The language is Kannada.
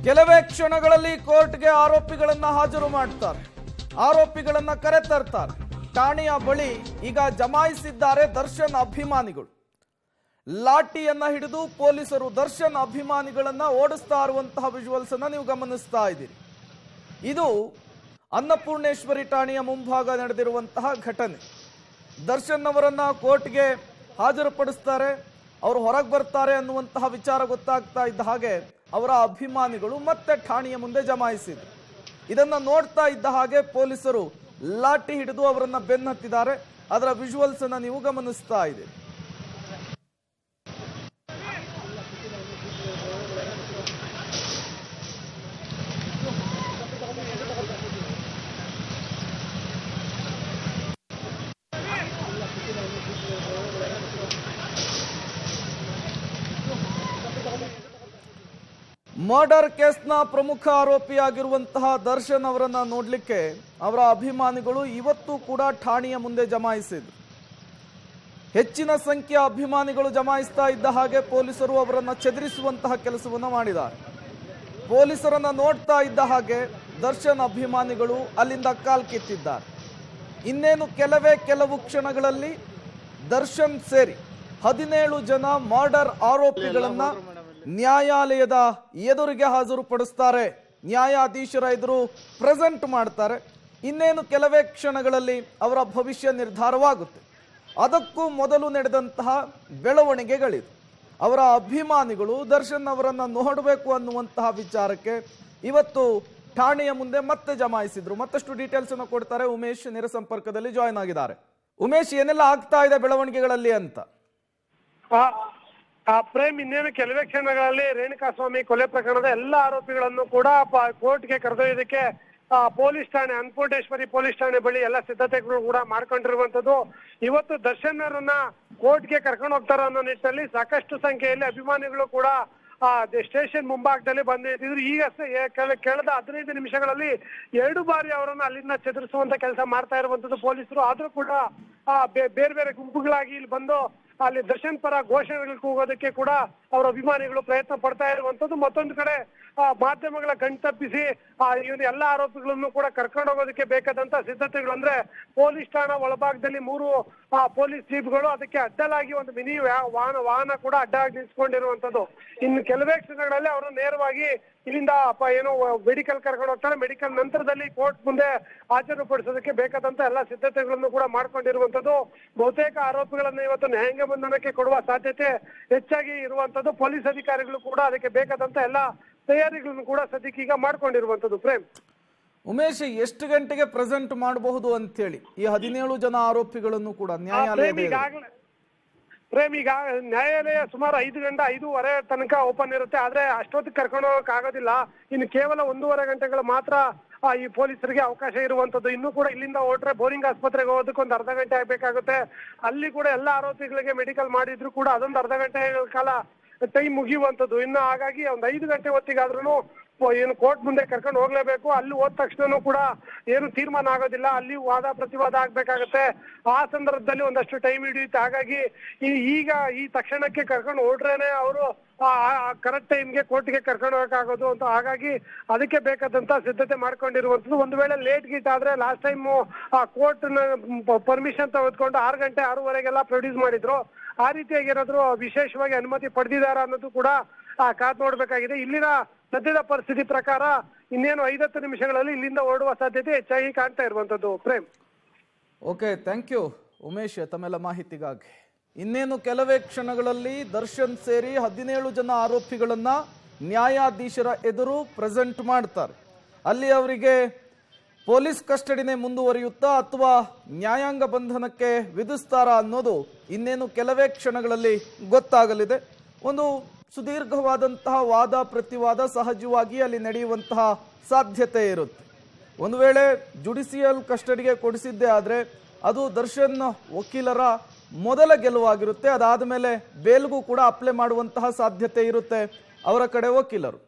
ಕೆಲವೇ ಕ್ಷಣಗಳಲ್ಲಿ ಕೋರ್ಟ್ಗೆ ಆರೋಪಿಗಳನ್ನ ಹಾಜರು ಮಾಡ್ತಾರೆ, ಆರೋಪಿಗಳನ್ನ ಕರೆತರ್ತಾರೆ. ಠಾಣೆಯ ಬಳಿ ಈಗ ಜಮಾಯಿಸಿದ್ದಾರೆ ದರ್ಶನ್ ಅಭಿಮಾನಿಗಳು. ಲಾಠಿಯನ್ನ ಹಿಡಿದು ಪೊಲೀಸರು ದರ್ಶನ್ ಅಭಿಮಾನಿಗಳನ್ನ ಓಡಿಸ್ತಾ ಇರುವಂತಹ ವಿಜುವಲ್ಸ್ ಅನ್ನ ನೀವು ಗಮನಿಸ್ತಾ ಇದ್ದೀರಿ. ಇದು ಅನ್ನಪೂರ್ಣೇಶ್ವರಿ ಠಾಣೆಯ ಮುಂಭಾಗ ನಡೆದಿರುವಂತಹ ಘಟನೆ. ದರ್ಶನ್ ಅವರನ್ನ ಕೋರ್ಟ್ಗೆ ಹಾಜರುಪಡಿಸ್ತಾರೆ, ಅವರು ಹೊರಗೆ ಬರ್ತಾರೆ ಅನ್ನುವಂತಹ ವಿಚಾರ ಗೊತ್ತಾಗ್ತಾ ಇದ್ದ ಹಾಗೆ ಅವರ ಅಭಿಮಾನಿಗಳು ಮತ್ತೆ ಠಾಣೆಯ ಮುಂದೆ ಜಮಾಯಿಸಿದ್ರು. ಇದನ್ನ ನೋಡ್ತಾ ಇದ್ದ ಹಾಗೆ ಪೊಲೀಸರು ಲಾಠಿ ಹಿಡಿದು ಅವರನ್ನ ಬೆನ್ನತ್ತಿದ್ದಾರೆ. ಅದರ ವಿಜುವಲ್ಸ್ ಅನ್ನ ನೀವು ಗಮನಿಸ್ತಾ ಇದ್ದೀರಿ. ಮರ್ಡರ್ ಕೇಸ್ನ ಪ್ರಮುಖ ಆರೋಪಿಯಾಗಿರುವಂತಹ ದರ್ಶನ್ ಅವರನ್ನ ನೋಡ್ಲಿಕ್ಕೆ ಅವರ ಅಭಿಮಾನಿಗಳು ಇವತ್ತು ಕೂಡ ಠಾಣೆಯ ಮುಂದೆ ಜಮಾಯಿಸಿದ್ರು. ಹೆಚ್ಚಿನ ಸಂಖ್ಯೆಯ ಅಭಿಮಾನಿಗಳು ಜಮಾಯಿಸ್ತಾ ಇದ್ದ ಹಾಗೆ ಪೊಲೀಸರು ಅವರನ್ನ ಚದುರಿಸುವಂತಹ ಕೆಲಸವನ್ನ ಮಾಡಿದ್ದಾರೆ. ಪೊಲೀಸರನ್ನ ನೋಡ್ತಾ ಇದ್ದ ಹಾಗೆ ದರ್ಶನ್ ಅಭಿಮಾನಿಗಳು ಅಲ್ಲಿಂದ ಕಾಲ್ಕಿತ್ತಿದ್ದಾರೆ. ಇನ್ನೇನು ಕೆಲವು ಕ್ಷಣಗಳಲ್ಲಿ ದರ್ಶನ್ ಸೇರಿ 17 ಜನ ಮರ್ಡರ್ ಆರೋಪಿಗಳನ್ನ ನ್ಯಾಯಾಲಯದ ಎದುರಿಗೆ ಹಾಜರುಪಡಿಸ್ತಾರೆ, ನ್ಯಾಯಾಧೀಶರ ಎದುರು ಪ್ರೆಸೆಂಟ್ ಮಾಡ್ತಾರೆ. ಇನ್ನೇನು ಕೆಲವೇ ಕ್ಷಣಗಳಲ್ಲಿ ಅವರ ಭವಿಷ್ಯ ನಿರ್ಧಾರವಾಗುತ್ತೆ. ಅದಕ್ಕೂ ಮೊದಲು ನಡೆದಂತಹ ಬೆಳವಣಿಗೆಗಳಿದು. ಅವರ ಅಭಿಮಾನಿಗಳು ದರ್ಶನ್ ಅವರನ್ನ ನೋಡಬೇಕು ಅನ್ನುವಂತಹ ವಿಚಾರಕ್ಕೆ ಇವತ್ತು ಠಾಣೆಯ ಮುಂದೆ ಮತ್ತೆ ಜಮಾಯಿಸಿದ್ರು. ಮತ್ತಷ್ಟು ಡೀಟೇಲ್ಸ್ ಅನ್ನು ಕೊಡ್ತಾರೆ ಉಮೇಶ್, ನೇರ ಸಂಪರ್ಕದಲ್ಲಿ ಜಾಯಿನ್ ಆಗಿದ್ದಾರೆ. ಉಮೇಶ್, ಏನೆಲ್ಲ ಆಗ್ತಾ ಇದೆ ಬೆಳವಣಿಗೆಗಳಲ್ಲಿ ಅಂತ? ಪ್ರೇಮ್, ಇನ್ನೇನು ಕೆಲವೇ ಕ್ಷಣಗಳಲ್ಲಿ ರೇಣುಕಾಸ್ವಾಮಿ ಕೊಲೆ ಪ್ರಕರಣದ ಎಲ್ಲ ಆರೋಪಿಗಳನ್ನು ಕೂಡ ಕೋರ್ಟ್ಗೆ ಕರೆದೊಯ್ಯೋದಕ್ಕೆ ಪೊಲೀಸ್ ಠಾಣೆ, ಅನ್ನಪೂರ್ಣೇಶ್ವರಿ ಪೊಲೀಸ್ ಠಾಣೆ ಬಳಿ ಎಲ್ಲ ಸಿದ್ಧತೆಗಳು ಕೂಡ ಮಾಡ್ಕೊಂಡಿರುವಂತದ್ದು. ಇವತ್ತು ದರ್ಶನ್ ಅವರನ್ನ ಕೋರ್ಟ್ಗೆ ಕರ್ಕೊಂಡು ಹೋಗ್ತಾರ ಅನ್ನೋ ನಿಟ್ಟಿನಲ್ಲಿ ಸಾಕಷ್ಟು ಸಂಖ್ಯೆಯಲ್ಲಿ ಅಭಿಮಾನಿಗಳು ಕೂಡ ಸ್ಟೇಷನ್ ಮುಂಭಾಗದಲ್ಲಿ ಬಂದಿದ್ರು. ಈಗಷ್ಟೇ ಕಳೆದ 15 ನಿಮಿಷಗಳಲ್ಲಿ 2 ಬಾರಿ ಅವರನ್ನ ಅಲ್ಲಿಂದ ಚದುರಿಸುವಂತ ಕೆಲಸ ಮಾಡ್ತಾ ಇರುವಂತದ್ದು ಪೊಲೀಸರು. ಆದ್ರೂ ಕೂಡ ಬೇರೆ ಬೇರೆ ಗುಂಪುಗಳಾಗಿ ಇಲ್ಲಿ ಬಂದು ಅಲ್ಲಿ ದರ್ಶನ್ ಪರ ಘೋಷಣೆಗಳು ಕೂಗೋದಕ್ಕೆ ಕೂಡ ಅವರ ಅಭಿಮಾನಿಗಳು ಪ್ರಯತ್ನ ಪಡ್ತಾ ಇರುವಂತದ್ದು. ಮತ್ತೊಂದು ಕಡೆ ಮಾಧ್ಯಮಗಳ ಕಣ್ತಪ್ಪಿಸಿ ಇವನು ಎಲ್ಲ ಆರೋಪಿಗಳನ್ನು ಕೂಡ ಕರ್ಕೊಂಡು ಹೋಗೋದಕ್ಕೆ ಬೇಕಾದಂತ ಸಿದ್ಧತೆಗಳು, ಅಂದ್ರೆ ಪೊಲೀಸ್ ಠಾಣಾ ಒಳಭಾಗದಲ್ಲಿ 3 ಪೊಲೀಸ್ ಜೀಪ್ಗಳು, ಅದಕ್ಕೆ ಅಡ್ಡಲಾಗಿ ಒಂದು ಮಿನಿ ವಾಹನ ಕೂಡ ಅಡ್ಡಾಗಿ ನಿಲ್ಸ್ಕೊಂಡಿರುವಂತದ್ದು. ಇನ್ನು ಕೆಲವೇ ಕ್ಷಣಗಳಲ್ಲಿ ಅವರು ನೇರವಾಗಿ ಇಲ್ಲಿಂದ ಏನೋ ಮೆಡಿಕಲ್ ಕರ್ಕೊಂಡು ಹೋಗ್ತಾರೆ. ಮೆಡಿಕಲ್ ನಂತರದಲ್ಲಿ ಕೋರ್ಟ್ ಮುಂದೆ ಹಾಜರುಪಡಿಸೋದಕ್ಕೆ ಬೇಕಾದಂತ ಎಲ್ಲ ಸಿದ್ಧತೆಗಳನ್ನು ಕೂಡ ಮಾಡ್ಕೊಂಡಿರುವಂತದ್ದು. ಬಹುತೇಕ ಆರೋಪಿಗಳನ್ನ ಇವತ್ತು ನ್ಯಾಯಾಂಗ ಬಂಧನಕ್ಕೆ ಕೊಡುವ ಸಾಧ್ಯತೆ ಹೆಚ್ಚಾಗಿ ಇರುವಂತದ್ದು. ಪೊಲೀಸ್ ಅಧಿಕಾರಿಗಳು ಕೂಡ ಅದಕ್ಕೆ ಬೇಕಾದಂತ ಎಲ್ಲ ತಯಾರಿಗಳನ್ನು ಕೂಡ ಸದ್ಯಕ್ಕೆ ಈಗ ಮಾಡ್ಕೊಂಡಿರುವಂತದ್ದು. ಪ್ರೇಮ್, ಉಮೇಶ್, ಎಷ್ಟು ಗಂಟೆಗೆ ಪ್ರೆಸೆಂಟ್ ಮಾಡಬಹುದು ಅಂತ ಹೇಳಿ ಈ 17 ಜನ ಆರೋಪಿಗಳನ್ನು ಕೂಡ ನ್ಯಾಯಾಲಯ? ಪ್ರೇಮ್, ಈಗ ನ್ಯಾಯಾಲಯ ಸುಮಾರು 5 ಗಂಟೆ 5:15 ತನಕ ಓಪನ್ ಇರುತ್ತೆ. ಆದ್ರೆ ಅಷ್ಟೊತ್ತಿಗೆ ಕರ್ಕೊಂಡು ಹೋಗಕ್ ಆಗೋದಿಲ್ಲ. ಇನ್ನು ಕೇವಲ 1.5 ಗಂಟೆಗಳು ಮಾತ್ರ ಈ ಪೊಲೀಸರಿಗೆ ಅವಕಾಶ ಇರುವಂತದ್ದು. ಇನ್ನು ಕೂಡ ಇಲ್ಲಿಂದ ಹೊರಟ್ರೆ ಬೋರಿಂಗ್ ಆಸ್ಪತ್ರೆಗೆ ಹೋಗೋದಕ್ಕೆ ಒಂದು ಅರ್ಧ ಗಂಟೆ ಆಗ್ಬೇಕಾಗುತ್ತೆ. ಅಲ್ಲಿ ಕೂಡ ಎಲ್ಲ ಆರೋಪಿಗಳಿಗೆ ಮೆಡಿಕಲ್ ಮಾಡಿದ್ರು ಕೂಡ ಅದೊಂದು ಅರ್ಧ ಗಂಟೆ ಕಾಲ ಟೈಮ್ ಮುಗಿಯುವಂತದ್ದು. ಇನ್ನು ಹಾಗಾಗಿ ಒಂದು 5 ಗಂಟೆ ಹೊತ್ತಿಗಾದ್ರೂ ಏನು ಕೋರ್ಟ್ ಮುಂದೆ ಕರ್ಕೊಂಡು ಹೋಗ್ಲೇಬೇಕು. ಅಲ್ಲಿ ಹೋದ ತಕ್ಷಣ ಕೂಡ ಏನು ತೀರ್ಮಾನ ಆಗೋದಿಲ್ಲ, ಅಲ್ಲಿ ವಾದ ಪ್ರತಿವಾದ ಆಗ್ಬೇಕಾಗತ್ತೆ. ಆ ಸಂದರ್ಭದಲ್ಲಿ ಒಂದಷ್ಟು ಟೈಮ್ ಹಿಡಿಯುತ್ತೆ. ಹಾಗಾಗಿ ಈಗ ಈ ತಕ್ಷಣಕ್ಕೆ ಕರ್ಕೊಂಡು ಹೊರಟ್ರೇನೆ ಅವರು ಕರೆಕ್ಟ್ ಟೈಮ್ಗೆ ಕೋರ್ಟ್ಗೆ ಕರ್ಕೊಂಡು ಹೋಗಕ್ಕಾಗೋದು ಅಂತ. ಹಾಗಾಗಿ ಅದಕ್ಕೆ ಬೇಕಾದಂತ ಸಿದ್ಧತೆ ಮಾಡ್ಕೊಂಡಿರುವಂತದ್ದು. ಒಂದು ವೇಳೆ ಲೇಟ್ ಗೀಟ್ ಆದ್ರೆ ಲಾಸ್ಟ್ ಟೈಮ್ ಕೋರ್ಟ್ ಪರ್ಮಿಷನ್ ತೆಗೆದುಕೊಂಡು 6 ಗಂಟೆ 6:15ಗೆಲ್ಲ ಪ್ರೊಡ್ಯೂಸ್ ಮಾಡಿದ್ರು. ಆ ರೀತಿಯಾಗಿ ಏನಾದ್ರು ವಿಶೇಷವಾಗಿ ಅನುಮತಿ ಪಡೆದಿದ್ದಾರ ಅನ್ನೋದು ಕೂಡ ಕಾದ್ ನೋಡ್ಬೇಕಾಗಿದೆ. ಇಲ್ಲಿನ ಸದ್ಯದ ಪರಿಸ್ಥಿತಿ ಪ್ರಕಾರ ಇನ್ನೇನು 5-10 ನಿಮಿಷಗಳಲ್ಲಿ ಇಲ್ಲಿಂದ ಹೊರಡುವ ಸಾಧ್ಯತೆ ಹೆಚ್ಚಾಗಿ ಕಾಣ್ತಾ ಇರುವಂತದ್ದು. Prem, okay, thank you Umesh ತಮ್ಮೆಲ್ಲ ಮಾಹಿತಿಗಾಗಿ. ಇನ್ನೇನು ಕೆಲವೇ ಕ್ಷಣಗಳಲ್ಲಿ ದರ್ಶನ್ ಸೇರಿ 17 ಜನ ಆರೋಪಿಗಳನ್ನ ನ್ಯಾಯಾಧೀಶರ ಎದುರು ಪ್ರೆಸೆಂಟ್ ಮಾಡ್ತಾರೆ. ಅಲ್ಲಿ ಅವರಿಗೆ ಪೊಲೀಸ್ ಕಸ್ಟಡಿನೇ ಮುಂದುವರಿಯುತ್ತಾ ಅಥವಾ ನ್ಯಾಯಾಂಗ ಬಂಧನಕ್ಕೆ ವಿಧಿಸ್ತಾರಾ ಅನ್ನೋದು ಇನ್ನೇನು ಕೆಲವೇ ಕ್ಷಣಗಳಲ್ಲಿ ಗೊತ್ತಾಗಲಿದೆ. ಒಂದು ಸುದೀರ್ಘವಾದಂತಹ ವಾದ ಪ್ರತಿವಾದ ಸಹಜವಾಗಿ ಅಲ್ಲಿ ನಡೆಯುವಂತಹ ಸಾಧ್ಯತೆ ಇರುತ್ತೆ. ಒಂದು ವೇಳೆ ಜುಡಿಷಿಯಲ್ ಕಸ್ಟಡಿಗೆ ಕೊಡಿಸಿದ್ದೇ ಆದರೆ ಅದು ದರ್ಶನ್ ವಕೀಲರ ಮೊದಲ ಗೆಲುವಾಗಿರುತ್ತೆ. ಅದಾದ ಮೇಲೆ ಬೇಲ್ಗೂ ಕೂಡ ಅಪ್ಲೈ ಮಾಡುವಂತಹ ಸಾಧ್ಯತೆ ಇರುತ್ತೆ ಅವರ ಕಡೆ ವಕೀಲರು.